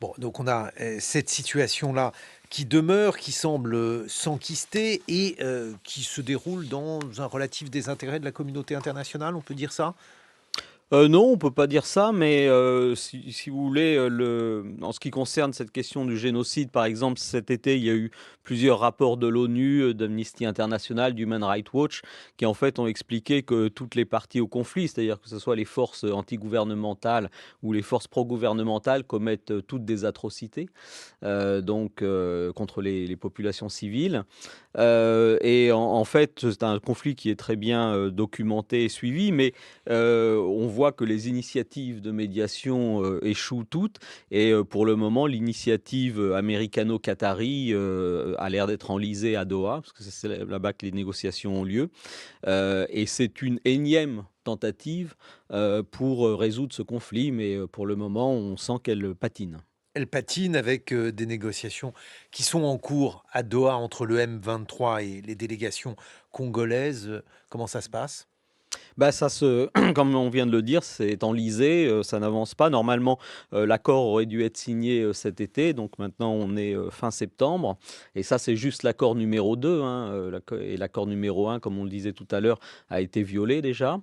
Bon, donc on a cette situation-là qui demeure, qui semble s'enquister et qui se déroule dans un relatif désintérêt de la communauté internationale, on peut dire ça? Non, on peut pas dire ça, mais si vous voulez, en ce qui concerne cette question du génocide, par exemple, cet été, il y a eu plusieurs rapports de l'ONU, d'Amnesty International, d'Human Rights Watch, qui en fait ont expliqué que toutes les parties au conflit, c'est-à-dire que ce soit les forces antigouvernementales ou les forces pro-gouvernementales, commettent toutes des atrocités, contre les populations civiles. Et en fait, c'est un conflit qui est très bien documenté et suivi, mais on voit que les initiatives de médiation échouent toutes. Et pour le moment, l'initiative américano-qatari a l'air d'être enlisée à Doha, parce que c'est là-bas que les négociations ont lieu. Et c'est une énième tentative pour résoudre ce conflit, mais pour le moment, on sent qu'elle patine. Elle patine avec des négociations qui sont en cours à Doha entre le M23 et les délégations congolaises. Comment ça se passe? Bah, ça se comme on vient de le dire, c'est enlisé, ça n'avance pas. Normalement, l'accord aurait dû être signé, cet été, donc maintenant on est, fin septembre et ça, c'est juste l'accord numéro 2, hein, l'accord numéro 1, comme on le disait tout à l'heure, a été violé déjà.